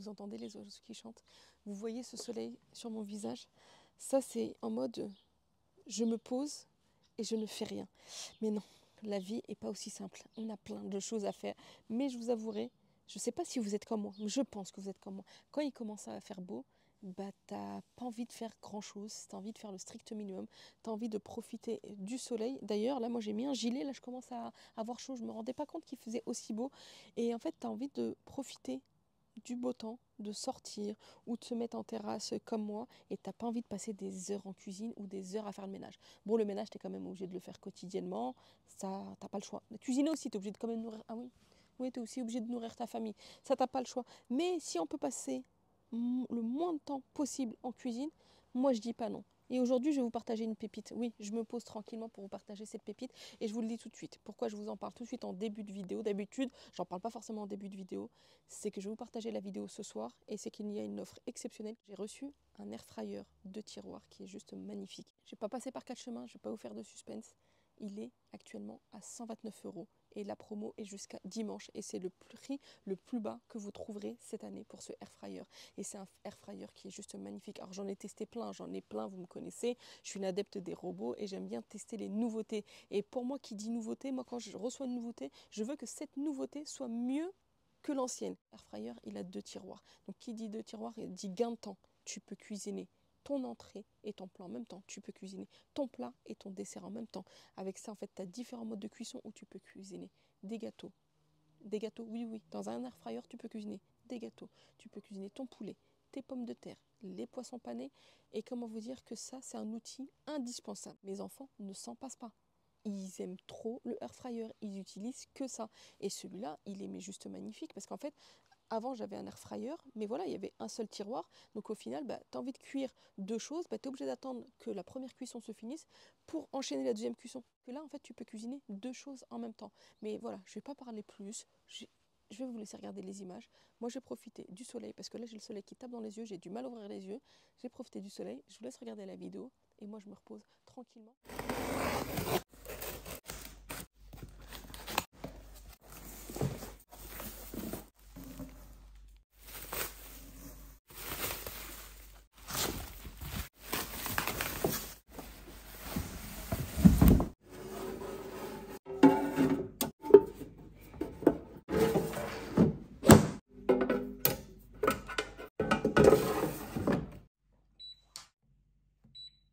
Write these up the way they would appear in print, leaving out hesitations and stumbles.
vous entendez les oiseaux qui chantent, vous voyez ce soleil sur mon visage. Ça, c'est en mode je me pose et je ne fais rien. Mais non, la vie n'est pas aussi simple. On a plein de choses à faire. Mais je vous avouerai, je ne sais pas si vous êtes comme moi, mais je pense que vous êtes comme moi. Quand il commence à faire beau, bah, tu n'as pas envie de faire grand-chose, tu as envie de faire le strict minimum, tu as envie de profiter du soleil. D'ailleurs, là, moi, j'ai mis un gilet, là, je commence à avoir chaud, je ne me rendais pas compte qu'il faisait aussi beau. Et en fait, tu as envie de profiter du beau temps, de sortir ou de se mettre en terrasse comme moi et t'as pas envie de passer des heures en cuisine ou des heures à faire le ménage. Bon, le ménage, t'es quand même obligé de le faire quotidiennement, ça, t'as pas le choix. Cuisiner aussi, t'es obligé de quand même nourrir. Ah oui, oui, t'es aussi obligé de nourrir ta famille. Ça, t'as pas le choix. Mais si on peut passer le moins de temps possible en cuisine, moi je dis pas non. Et aujourd'hui, je vais vous partager une pépite. Oui, je me pose tranquillement pour vous partager cette pépite. Et je vous le dis tout de suite. Pourquoi je vous en parle tout de suite en début de vidéo? D'habitude, j'en parle pas forcément en début de vidéo. C'est que je vais vous partager la vidéo ce soir. Et c'est qu'il y a une offre exceptionnelle. J'ai reçu un air fryer de tiroir qui est juste magnifique. Je vais pas passer par quatre chemins. Je vais pas vous faire de suspense. Il est actuellement à 129 € et la promo est jusqu'à dimanche et c'est le prix le plus bas que vous trouverez cette année pour ce air fryer. Et c'est un air fryer qui est juste magnifique. Alors j'en ai testé plein, vous me connaissez. Je suis une adepte des robots et j'aime bien tester les nouveautés. Et pour moi qui dit nouveauté, moi quand je reçois une nouveauté, je veux que cette nouveauté soit mieux que l'ancienne. Air fryer, il a 2 tiroirs. Donc qui dit 2 tiroirs, il dit gain de temps. Tu peux cuisiner ton entrée et ton plat en même temps. Tu peux cuisiner ton plat et ton dessert en même temps. Avec ça, en fait, tu as différents modes de cuisson où tu peux cuisiner des gâteaux. Des gâteaux, oui, oui. Dans un air fryer, tu peux cuisiner des gâteaux. Tu peux cuisiner ton poulet, tes pommes de terre, les poissons panés. Et comment vous dire que ça, c'est un outil indispensable. Mes enfants ne s'en passent pas. Ils aiment trop le air fryer. Ils utilisent que ça. Et celui-là, il est mais juste magnifique parce qu'en fait, avant, j'avais un air fryer, mais voilà, il y avait un seul tiroir. Donc au final, bah, tu as envie de cuire 2 choses, bah, tu es obligé d'attendre que la première cuisson se finisse pour enchaîner la deuxième cuisson. Que là, en fait, tu peux cuisiner 2 choses en même temps. Mais voilà, je ne vais pas parler plus. Je vais vous laisser regarder les images. Moi, j'ai profité du soleil, parce que là, j'ai le soleil qui tape dans les yeux, j'ai du mal à ouvrir les yeux. J'ai profité du soleil, je vous laisse regarder la vidéo, et moi, je me repose tranquillement.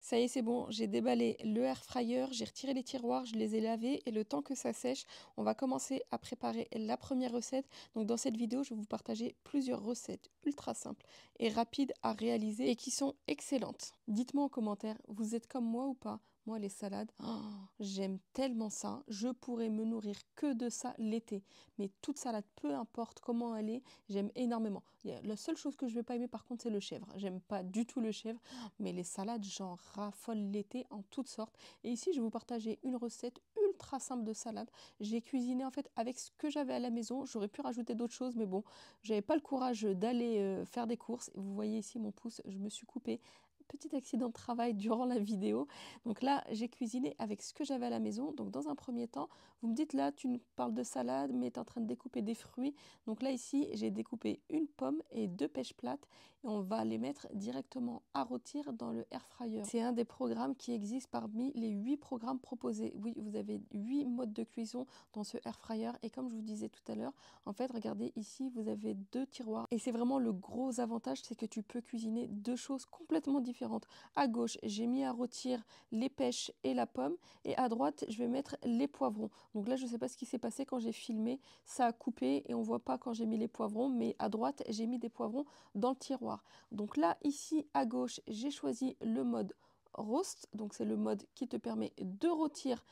Ça y est, c'est bon, j'ai déballé le air fryer, j'ai retiré les tiroirs, je les ai lavés et le temps que ça sèche, on va commencer à préparer la première recette. Donc dans cette vidéo, je vais vous partager plusieurs recettes ultra simples et rapides à réaliser et qui sont excellentes. Dites-moi en commentaire, vous êtes comme moi ou pas? Moi, les salades, oh, j'aime tellement ça. Je pourrais me nourrir que de ça l'été. Mais toute salade, peu importe comment elle est, j'aime énormément. La seule chose que je ne vais pas aimer, par contre, c'est le chèvre. J'aime pas du tout le chèvre. Mais les salades, j'en raffole l'été en toutes sortes. Et ici, je vais vous partager une recette ultra simple de salade. J'ai cuisiné en fait avec ce que j'avais à la maison. J'aurais pu rajouter d'autres choses, mais bon, j'avais pas le courage d'aller faire des courses. Vous voyez ici mon pouce, je me suis coupée. Petit accident de travail durant la vidéo. Donc là, j'ai cuisiné avec ce que j'avais à la maison. Donc dans un premier temps, vous me dites là, tu nous parles de salade, mais tu es en train de découper des fruits. Donc là, ici, j'ai découpé une pomme et 2 pêches plates. Et on va les mettre directement à rôtir dans le air fryer. C'est un des programmes qui existe parmi les 8 programmes proposés. Oui, vous avez 8 modes de cuisson dans ce air fryer. Et comme je vous disais tout à l'heure, en fait, regardez ici, vous avez 2 tiroirs. Et c'est vraiment le gros avantage, c'est que tu peux cuisiner 2 choses complètement différentes. À gauche, j'ai mis à rôtir les pêches et la pomme. Et à droite, je vais mettre les poivrons. Donc là, je ne sais pas ce qui s'est passé quand j'ai filmé. Ça a coupé et on ne voit pas quand j'ai mis les poivrons. Mais à droite, j'ai mis des poivrons dans le tiroir. Donc là, ici, à gauche, j'ai choisi le mode roast. Donc c'est le mode qui te permet de rôtir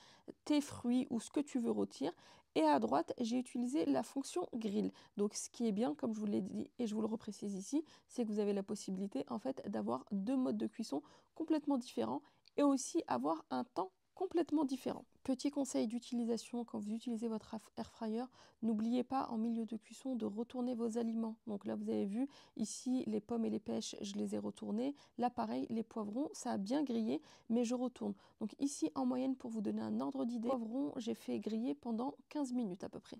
tes fruits ou ce que tu veux rôtir. Et à droite, j'ai utilisé la fonction grill. Donc ce qui est bien, comme je vous l'ai dit et je vous le reprécise ici, c'est que vous avez la possibilité en fait d'avoir 2 modes de cuisson complètement différents et aussi avoir un temps complètement différent. Petit conseil d'utilisation, quand vous utilisez votre air fryer, n'oubliez pas en milieu de cuisson de retourner vos aliments. Donc là, vous avez vu, ici, les pommes et les pêches, je les ai retournées. Là, pareil, les poivrons, ça a bien grillé, mais je retourne. Donc ici, en moyenne, pour vous donner un ordre d'idée, les poivrons, j'ai fait griller pendant 15 minutes à peu près.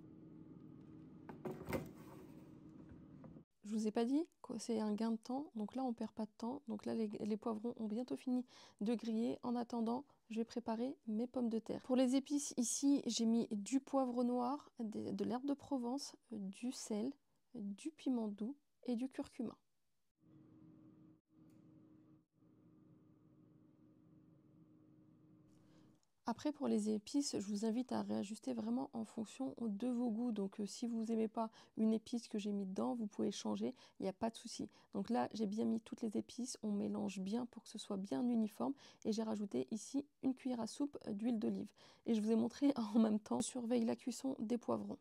Je vous ai pas dit que c'est un gain de temps, donc là on perd pas de temps. Donc là les poivrons ont bientôt fini de griller. En attendant, je vais préparer mes pommes de terre. Pour les épices, ici j'ai mis du poivre noir, de l'herbe de Provence, du sel, du piment doux et du curcuma. Après, pour les épices, je vous invite à réajuster vraiment en fonction de vos goûts. Donc, si vous n'aimez pas une épice que j'ai mis dedans, vous pouvez changer, il n'y a pas de souci. Donc là, j'ai bien mis toutes les épices, on mélange bien pour que ce soit bien uniforme. Et j'ai rajouté ici une cuillère à soupe d'huile d'olive. Et je vous ai montré en même temps, je surveille la cuisson des poivrons.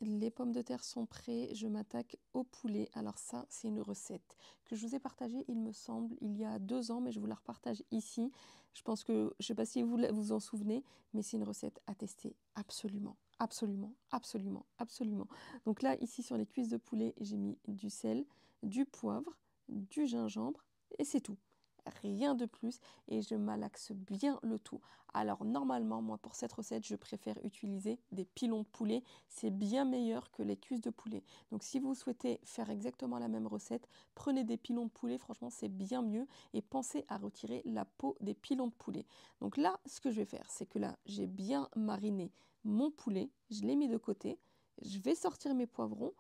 Les pommes de terre sont prêtes, je m'attaque au poulet. Alors ça, c'est une recette que je vous ai partagée, il me semble, il y a 2 ans, mais je vous la repartage ici. Je pense que, je ne sais pas si vous vous en souvenez, mais c'est une recette à tester absolument, absolument, absolument, absolument. Donc là, ici sur les cuisses de poulet, j'ai mis du sel, du poivre, du gingembre et c'est tout. Rien de plus et je malaxe bien le tout. Alors normalement, moi pour cette recette, je préfère utiliser des pilons de poulet. C'est bien meilleur que les cuisses de poulet. Donc si vous souhaitez faire exactement la même recette, prenez des pilons de poulet, franchement c'est bien mieux. Et pensez à retirer la peau des pilons de poulet. Donc là, ce que je vais faire, c'est que là, j'ai bien mariné mon poulet, je l'ai mis de côté. Je vais sortir mes poivrons,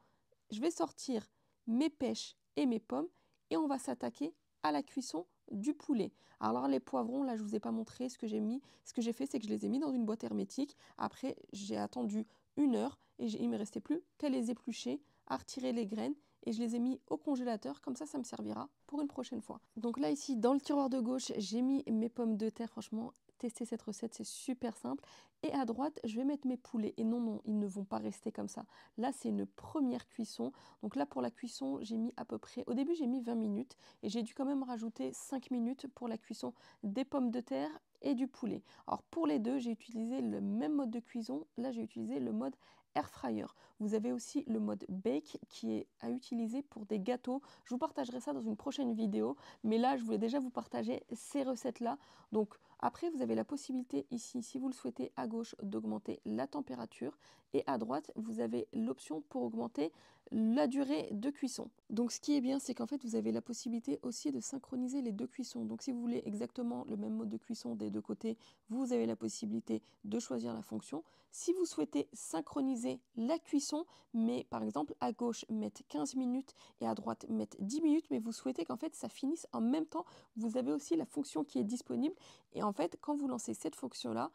je vais sortir mes pêches et mes pommes et on va s'attaquer à la cuisson du poulet. Alors les poivrons, là je vous ai pas montré ce que j'ai mis. Ce que j'ai fait, c'est que je les ai mis dans une boîte hermétique. Après, j'ai attendu 1 heure et il me restait plus qu'à les éplucher, à retirer les graines et je les ai mis au congélateur. Comme ça me servira pour une prochaine fois. Donc là ici, dans le tiroir de gauche, j'ai mis mes pommes de terre. Franchement, tester cette recette, c'est super simple. Et à droite, je vais mettre mes poulets. Et non, non, ils ne vont pas rester comme ça. Là, c'est une première cuisson. Donc là, pour la cuisson, j'ai mis à peu près... Au début, j'ai mis 20 minutes. Et j'ai dû quand même rajouter 5 minutes pour la cuisson des pommes de terre et du poulet. Alors pour les deux, j'ai utilisé le même mode de cuisson. Là, j'ai utilisé le mode air fryer. Vous avez aussi le mode bake qui est à utiliser pour des gâteaux. Je vous partagerai ça dans une prochaine vidéo. Mais là, je voulais déjà vous partager ces recettes-là. Donc après, vous avez la possibilité ici, si vous le souhaitez, à gauche, d'augmenter la température. Et à droite, vous avez l'option pour augmenter la durée de cuisson. Donc ce qui est bien, c'est qu'en fait, vous avez la possibilité aussi de synchroniser les deux cuissons. Donc si vous voulez exactement le même mode de cuisson des deux côtés, vous avez la possibilité de choisir la fonction. Si vous souhaitez synchroniser la cuisson, mais par exemple à gauche mettre 15 minutes et à droite mettre 10 minutes, mais vous souhaitez qu'en fait ça finisse en même temps, vous avez aussi la fonction qui est disponible. Et en fait, quand vous lancez cette fonction-là,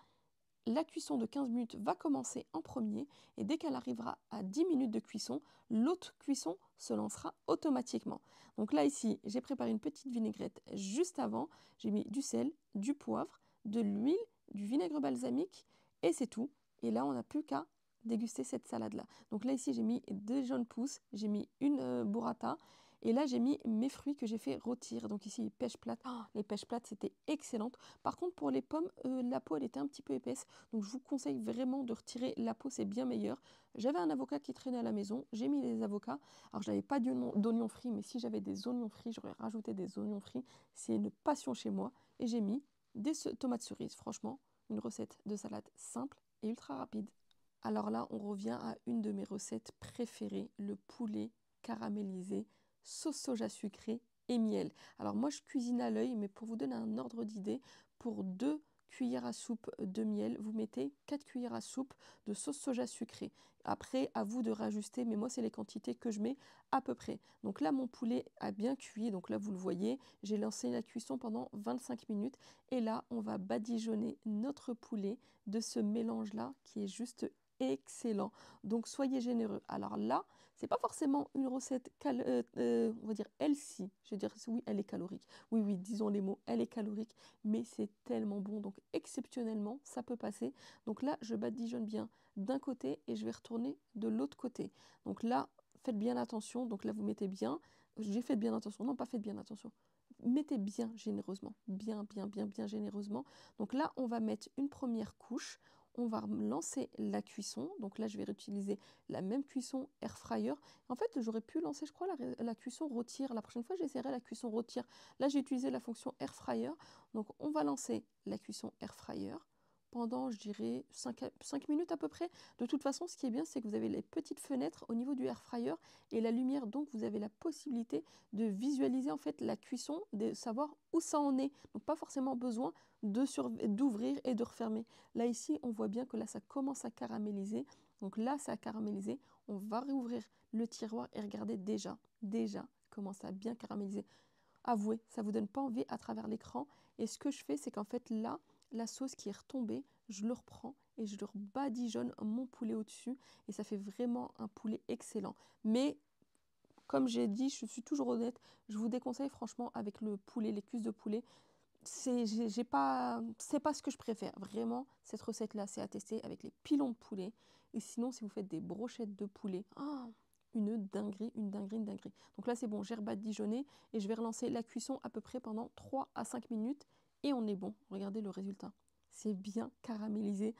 la cuisson de 15 minutes va commencer en premier et dès qu'elle arrivera à 10 minutes de cuisson, l'autre cuisson se lancera automatiquement. Donc là ici, j'ai préparé une petite vinaigrette juste avant. J'ai mis du sel, du poivre, de l'huile, du vinaigre balsamique et c'est tout. Et là, on n'a plus qu'à déguster cette salade-là. Donc là ici, j'ai mis 2 jaunes pousses, j'ai mis une burrata. Et là, j'ai mis mes fruits que j'ai fait rôtir. Donc ici, pêche plate. Oh, les pêches plates, c'était excellent. Par contre, pour les pommes, la peau, elle était un petit peu épaisse. Donc je vous conseille vraiment de retirer la peau, c'est bien meilleur. J'avais un avocat qui traînait à la maison. J'ai mis les avocats. Alors, je n'avais pas d'oignons frits, mais si j'avais des oignons frits, j'aurais rajouté des oignons frits. C'est une passion chez moi. Et j'ai mis des tomates cerises. Franchement, une recette de salade simple et ultra rapide. Alors là, on revient à une de mes recettes préférées, le poulet caramélisé, sauce soja sucrée et miel. Alors moi, je cuisine à l'œil, mais pour vous donner un ordre d'idée, pour 2 cuillères à soupe de miel, vous mettez 4 cuillères à soupe de sauce soja sucrée. Après, à vous de rajuster, mais moi, c'est les quantités que je mets à peu près. Donc là, mon poulet a bien cuit, donc là, vous le voyez, j'ai lancé la cuisson pendant 25 minutes. Et là, on va badigeonner notre poulet de ce mélange-là qui est juste excellent. Donc soyez généreux. Alors là, c'est pas forcément une recette, on va dire healthy. Je vais dire oui, elle est calorique. Oui, oui, disons les mots, elle est calorique, mais c'est tellement bon. Donc exceptionnellement, ça peut passer. Donc là, je badigeonne bien d'un côté et je vais retourner de l'autre côté. Donc là, faites bien attention. Donc là, vous mettez bien. J'ai fait bien attention. Non, pas faites bien attention. Mettez bien généreusement. Bien, bien, bien, bien généreusement. Donc là, on va mettre une première couche. On va lancer la cuisson. Donc là, je vais réutiliser la même cuisson air fryer. En fait, j'aurais pu lancer, je crois, la cuisson rôtir. La prochaine fois, j'essaierai la cuisson rôtir. Là, j'ai utilisé la fonction air fryer. Donc, on va lancer la cuisson air fryer pendant, je dirais, 5 minutes à peu près. De toute façon, ce qui est bien, c'est que vous avez les petites fenêtres au niveau du air fryer et la lumière, donc vous avez la possibilité de visualiser en fait la cuisson, de savoir où ça en est. Donc pas forcément besoin d'ouvrir et de refermer. Là ici, on voit bien que là, ça commence à caraméliser. Donc là, ça a caramélisé. On va réouvrir le tiroir et regarder déjà comment ça a bien caramélisé. Avouez, ça ne vous donne pas envie à travers l'écran. Et ce que je fais, c'est qu'en fait là, la sauce qui est retombée, je le reprends et je le rebadigeonne mon poulet au-dessus. Et ça fait vraiment un poulet excellent. Mais comme j'ai dit, je suis toujours honnête, je vous déconseille franchement avec le poulet, les cuisses de poulet. C'est pas ce que je préfère. Vraiment, cette recette-là, c'est à tester avec les pilons de poulet. Et sinon, si vous faites des brochettes de poulet, oh, une dinguerie, une dinguerie, une dinguerie. Donc là, c'est bon, j'ai rebadigeonné et je vais relancer la cuisson à peu près pendant 3 à 5 minutes. Et on est bon. Regardez le résultat. C'est bien caramélisé.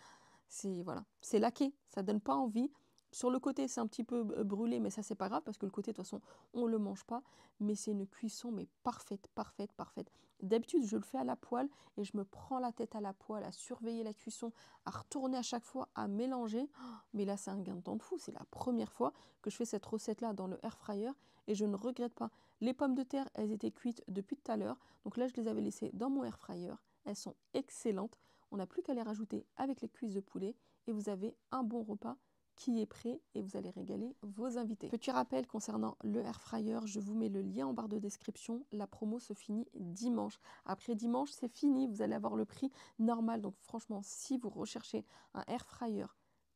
C'est voilà, c'est laqué, ça donne pas envie. Sur le côté, c'est un petit peu brûlé, mais ça, c'est pas grave parce que le côté, de toute façon, on le mange pas. Mais c'est une cuisson, mais parfaite, parfaite, parfaite. D'habitude, je le fais à la poêle et je me prends la tête à la poêle, à surveiller la cuisson, à retourner à chaque fois, à mélanger. Mais là, c'est un gain de temps de fou. C'est la première fois que je fais cette recette-là dans le air fryer et je ne regrette pas. Les pommes de terre, elles étaient cuites depuis tout à l'heure. Donc là, je les avais laissées dans mon air fryer. Elles sont excellentes. On n'a plus qu'à les rajouter avec les cuisses de poulet et vous avez un bon repas qui est prêt et vous allez régaler vos invités. Petit rappel concernant le air fryer, je vous mets le lien en barre de description. La promo se finit dimanche. Après dimanche, c'est fini, vous allez avoir le prix normal. Donc franchement, si vous recherchez un air fryer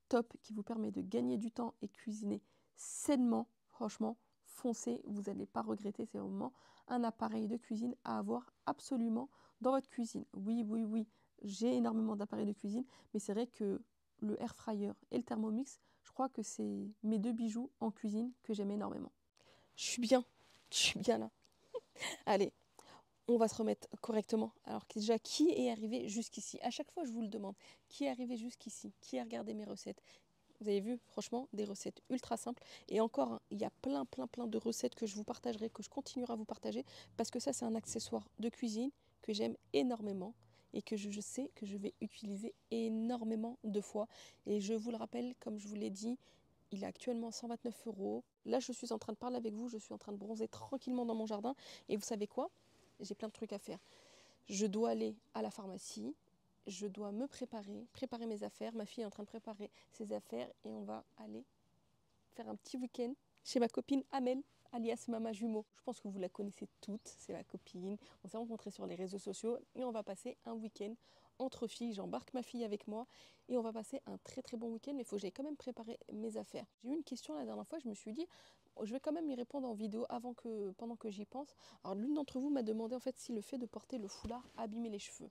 top qui vous permet de gagner du temps et cuisiner sainement, franchement, foncez, vous n'allez pas regretter. C'est vraiment un appareil de cuisine à avoir absolument dans votre cuisine. Oui, oui, oui, j'ai énormément d'appareils de cuisine, mais c'est vrai que le air fryer et le Thermomix, je crois que c'est mes 2 bijoux en cuisine que j'aime énormément. Je suis bien là. Allez, on va se remettre correctement. Alors déjà, qui est arrivé jusqu'ici? À chaque fois, je vous le demande. Qui est arrivé jusqu'ici? Qui a regardé mes recettes? Vous avez vu, franchement, des recettes ultra simples. Et encore, hein, il y a plein de recettes que je vous partagerai, que je continuerai à vous partager, parce que ça, c'est un accessoire de cuisine que j'aime énormément et que je sais que je vais utiliser énormément de fois. Et je vous le rappelle, comme je vous l'ai dit, il est actuellement 129 €. Là, je suis en train de parler avec vous, je suis en train de bronzer tranquillement dans mon jardin. Et vous savez quoi? J'ai plein de trucs à faire. Je dois aller à la pharmacie, je dois me préparer mes affaires. Ma fille est en train de préparer ses affaires et on va aller faire un petit week-end chez ma copine Amel, alias Mama Jumeau. Je pense que vous la connaissez toutes, c'est ma copine. On s'est rencontrés sur les réseaux sociaux et on va passer un week-end entre filles. J'embarque ma fille avec moi et on va passer un très bon week-end, mais il faut que j'aille quand même préparer mes affaires. J'ai eu une question la dernière fois, je me suis dit, je vais quand même y répondre en vidéo pendant que j'y pense. Alors l'une d'entre vous m'a demandé en fait si le fait de porter le foulard abîmait les cheveux.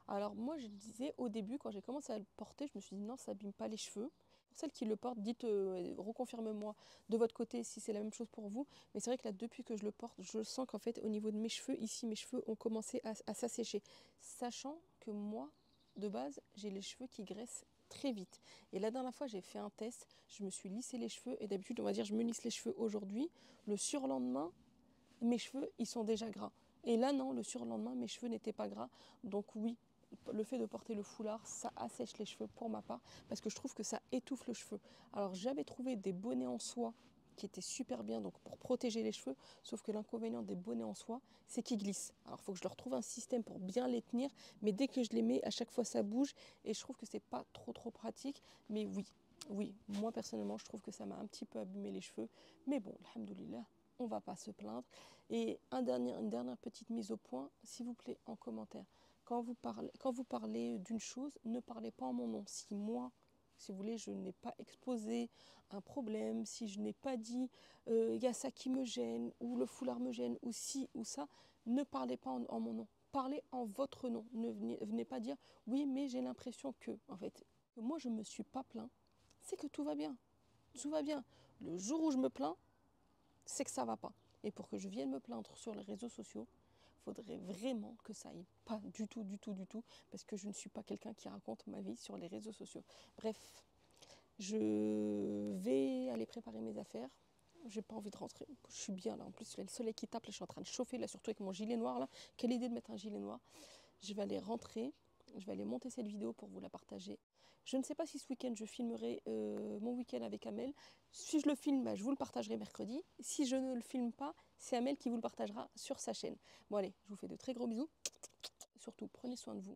Alors moi je disais au début quand j'ai commencé à le porter, je me suis dit non, ça abîme pas les cheveux. Pour celles qui le portent, dites, reconfirmez-moi de votre côté si c'est la même chose pour vous. Mais c'est vrai que là, depuis que je le porte, je sens qu'en fait, au niveau de mes cheveux, ici, mes cheveux ont commencé à s'assécher. Sachant que moi, de base, j'ai les cheveux qui graissent très vite. Et la dernière fois, j'ai fait un test, je me suis lissé les cheveux. Et d'habitude, on va dire, je me lisse les cheveux aujourd'hui. Le surlendemain, mes cheveux, ils sont déjà gras. Et là, non, le surlendemain, mes cheveux n'étaient pas gras. Donc oui, le fait de porter le foulard, ça assèche les cheveux pour ma part, parce que je trouve que ça étouffe le cheveu. Alors j'avais trouvé des bonnets en soie qui étaient super bien donc pour protéger les cheveux, sauf que l'inconvénient des bonnets en soie, c'est qu'ils glissent. Alors il faut que je leur trouve un système pour bien les tenir, mais dès que je les mets, à chaque fois ça bouge, et je trouve que c'est pas trop pratique. Mais oui, moi personnellement, je trouve que ça m'a un petit peu abîmé les cheveux, mais bon, alhamdoulilah, on va pas se plaindre. Et une dernière petite mise au point, s'il vous plaît, en commentaire. Quand vous parlez d'une chose, ne parlez pas en mon nom. Si moi, si vous voulez, je n'ai pas exposé un problème, si je n'ai pas dit il y a ça qui me gêne, ou le foulard me gêne, ou ci ou ça, ne parlez pas en mon nom. Parlez en votre nom. Ne venez pas dire oui, mais j'ai l'impression que, en fait, que moi je ne me suis pas plaint, c'est que tout va bien. Tout va bien. Le jour où je me plains, c'est que ça ne va pas. Et pour que je vienne me plaindre sur les réseaux sociaux, il faudrait vraiment que ça aille pas du tout, parce que je ne suis pas quelqu'un qui raconte ma vie sur les réseaux sociaux. Bref, je vais aller préparer mes affaires. J'ai pas envie de rentrer. Je suis bien là. En plus, il y a le soleil qui tape. Là, je suis en train de chauffer, là, surtout avec mon gilet noir. Là. Quelle idée de mettre un gilet noir. Je vais aller rentrer. Je vais aller monter cette vidéo pour vous la partager. Je ne sais pas si ce week-end je filmerai mon week-end avec Amel. Si je le filme, bah, je vous le partagerai mercredi. Si je ne le filme pas, c'est Amel qui vous le partagera sur sa chaîne. Bon allez, je vous fais de très gros bisous. Surtout, prenez soin de vous.